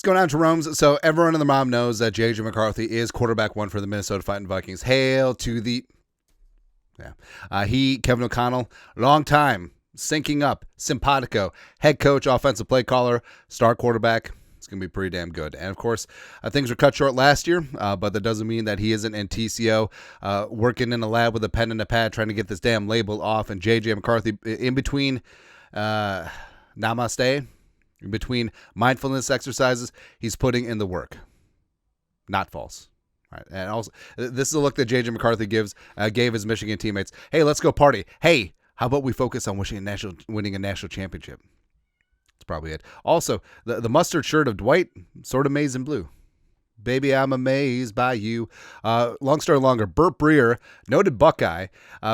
going on, Jerome's? So everyone and their mom knows that JJ McCarthy is quarterback one for the Minnesota Fighting Vikings. Hail to the... Yeah. Kevin O'Connell, long time, syncing up, simpatico, head coach, offensive play caller, star quarterback. It's going to be pretty damn good. And, of course, things were cut short last year, but that doesn't mean that he isn't in TCO, working in a lab with a pen and a pad, trying to get this damn label off. And JJ McCarthy, in between namaste, in between mindfulness exercises, he's putting in the work. Not false. Right. And also, this is a look that JJ McCarthy gave his Michigan teammates. Hey, let's go party. Hey, how about we focus on winning a national championship? That's probably it. Also, the mustard shirt of Dwight, sort of maize and blue. Baby, I'm amazed by you. Long story longer, Burt Breer, noted Buckeye,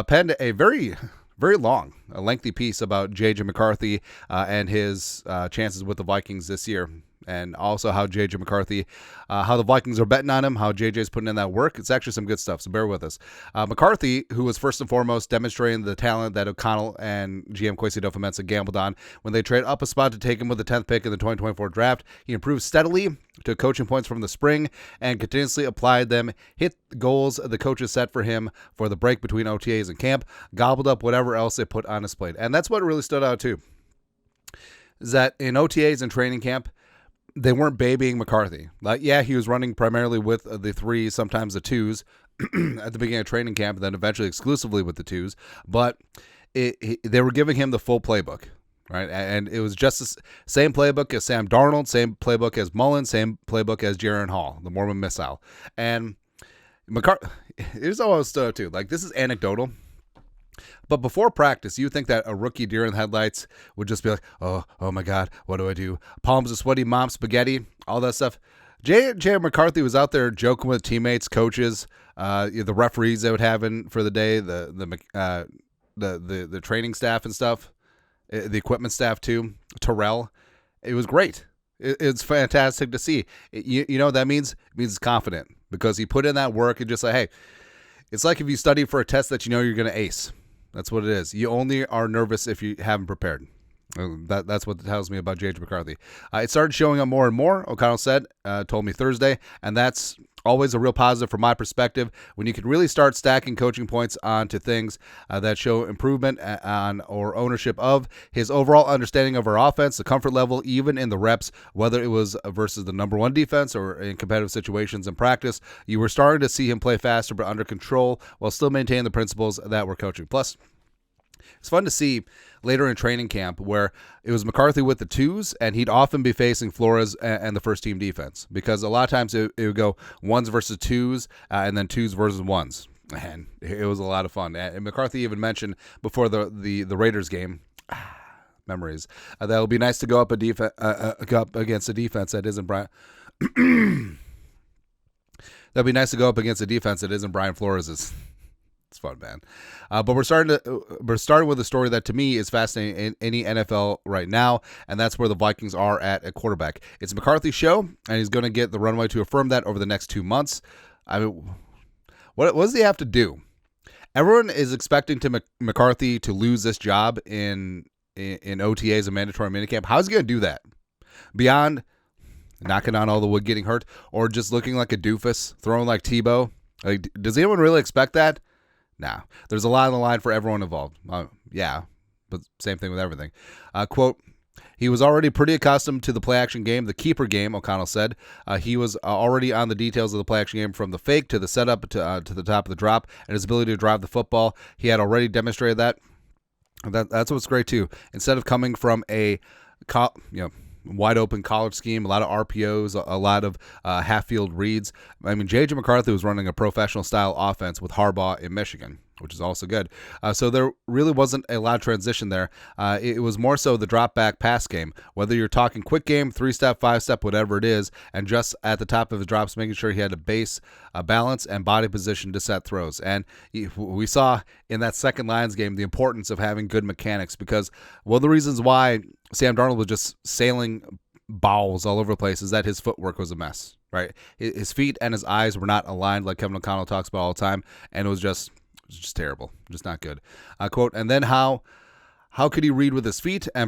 penned a very, very long, a lengthy piece about JJ McCarthy and his chances with the Vikings this year. And also how JJ McCarthy, how the Vikings are betting on him, how JJ's putting in that work. It's actually some good stuff, so bear with us. McCarthy, who was first and foremost demonstrating the talent that O'Connell and GM Kwesi Adofo-Mensah gambled on when they trade up a spot to take him with the 10th pick in the 2024 draft. He improved steadily to coaching points from the spring and continuously applied them, hit goals the coaches set for him for the break between OTAs and camp, gobbled up whatever else they put on his plate. And that's what really stood out too, is that in OTAs and training camp, they weren't babying McCarthy. Like, yeah, he was running primarily with the threes, sometimes the twos at the beginning of training camp, and then eventually exclusively with the twos. But they were giving him the full playbook, right? And it was just the same playbook as Sam Darnold, same playbook as Mullen, same playbook as Jaron Hall, the Mormon missile. And McCarthy, here's how I was stood out too. Like, this is anecdotal. But before practice, you think that a rookie deer in the headlights would just be like, oh my God, what do I do? Palms are sweaty, mom spaghetti, all that stuff. JJ McCarthy was out there joking with teammates, coaches, the referees they would have in for the day, the training staff and stuff, the equipment staff too, Terrell. It was great. It's fantastic to see. You know what that means? It means he's confident because he put in that work and just like, hey, it's like if you study for a test that you know you're going to ace. That's what it is. You only are nervous if you haven't prepared. That's what it tells me about JJ McCarthy. It started showing up more and more, O'Connell said, told me Thursday, and that's always a real positive from my perspective when you can really start stacking coaching points onto things that show improvement on or ownership of his overall understanding of our offense, the comfort level, even in the reps, whether it was versus the number one defense or in competitive situations in practice. You were starting to see him play faster but under control while still maintaining the principles that we're coaching. Plus, it's fun to see later in training camp where it was McCarthy with the twos, and he'd often be facing Flores and the first-team defense because a lot of times it would go ones versus twos and then twos versus ones, and it was a lot of fun. And McCarthy even mentioned before the Raiders game, memories, that it would be nice to go up up against a defense that isn't Brian. That'd be nice to go up against a defense that isn't Brian Flores's. It's fun, man. But we're starting with a story that to me is fascinating in any NFL right now, and that's where the Vikings are at quarterback. It's McCarthy's show, and he's going to get the runway to affirm that over the next 2 months. I mean, what does he have to do? Everyone is expecting McCarthy to lose this job in OTAs and mandatory minicamp. How's he going to do that? Beyond knocking on all the wood, getting hurt, or just looking like a doofus, throwing like Tebow? Like, does anyone really expect that? Nah, there's a lot on the line for everyone involved. Yeah, but same thing with everything. Quote, he was already pretty accustomed to the play-action game, the keeper game, O'Connell said. He was already on the details of the play-action game from the fake to the setup to the top of the drop, and his ability to drive the football. He had already demonstrated that. That's what's great, too. Instead of coming from a wide open college scheme, a lot of RPOs, a lot of half-field reads. I mean, JJ McCarthy was running a professional style offense with Harbaugh in Michigan, which is also good. So there really wasn't a lot of transition there. It was more so the drop back pass game, whether you're talking quick game, 3-step, 5-step, whatever it is, and just at the top of his drops, making sure he had a base, balance, and body position to set throws. And we saw in that second Lions game the importance of having good mechanics because one of the reasons why Sam Darnold was just sailing balls all over the place is that his footwork was a mess, right? His feet and his eyes were not aligned like Kevin O'Connell talks about all the time, and it was just terrible, just not good. Quote, and then how How could he read with his feet? I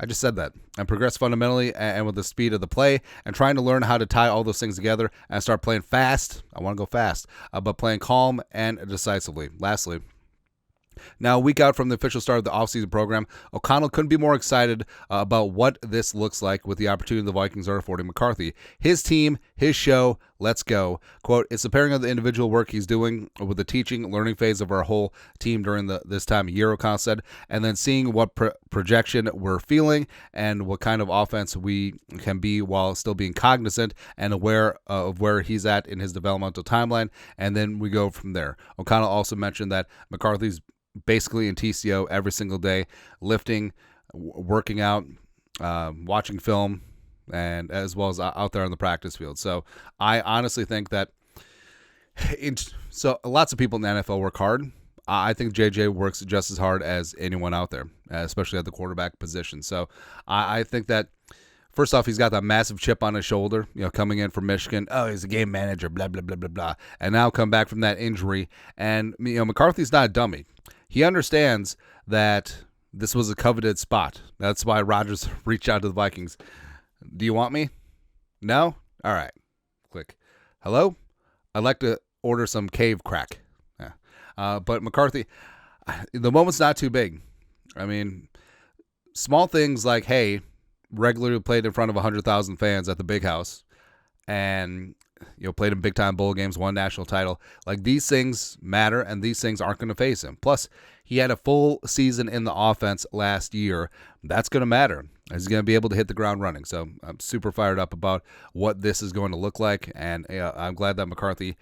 just said that. And progress fundamentally and with the speed of the play, and trying to learn how to tie all those things together and start playing fast. I want to go fast, but playing calm and decisively. Lastly, now, a week out from the official start of the offseason program, O'Connell couldn't be more excited about what this looks like with the opportunity the Vikings are affording McCarthy. His team, his show, let's go. Quote, it's the pairing of the individual work he's doing with the teaching, learning phase of our whole team during this time of year, O'Connell said, and then seeing what projection we're feeling and what kind of offense we can be while still being cognizant and aware of where he's at in his developmental timeline, and then we go from there. O'Connell also mentioned that McCarthy's basically in TCO every single day, lifting, working out, watching film, and as well as out there on the practice field. So I honestly think that so lots of people in the NFL work hard. I think JJ works just as hard as anyone out there, especially at the quarterback position. So I think that first off, he's got that massive chip on his shoulder, coming in from Michigan. Oh, he's a game manager, blah, blah, blah, blah, blah. And now come back from that injury. And, McCarthy's not a dummy. He understands that this was a coveted spot. That's why Rodgers reached out to the Vikings. Do you want me? No? All right. Click. Hello? I'd like to order some cave crack. Yeah. But McCarthy, the moment's not too big. I mean, small things like, hey, regularly played in front of 100,000 fans at the Big House, and played in big-time bowl games, won national title. Like, these things matter, and these things aren't going to phase him. Plus, he had a full season in the offense last year. That's going to matter. He's going to be able to hit the ground running. So I'm super fired up about what this is going to look like, and I'm glad that McCarthy,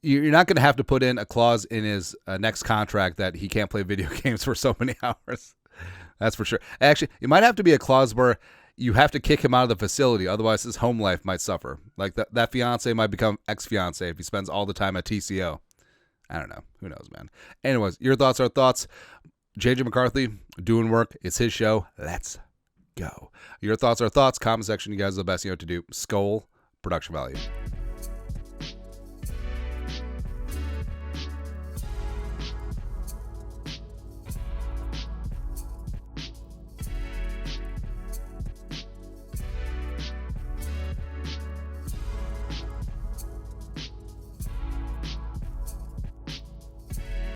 you're not going to have to put in a clause in his next contract that he can't play video games for so many hours. That's for sure. Actually, it might have to be a clause where you have to kick him out of the facility. Otherwise, his home life might suffer. Like that fiance might become ex-fiance if he spends all the time at TCO. I don't know. Who knows, man? Anyways, your thoughts are thoughts. JJ McCarthy doing work. It's his show. Let's go. Your thoughts are thoughts. Comment section. You guys are the best. You know what to do. Skol. Production value.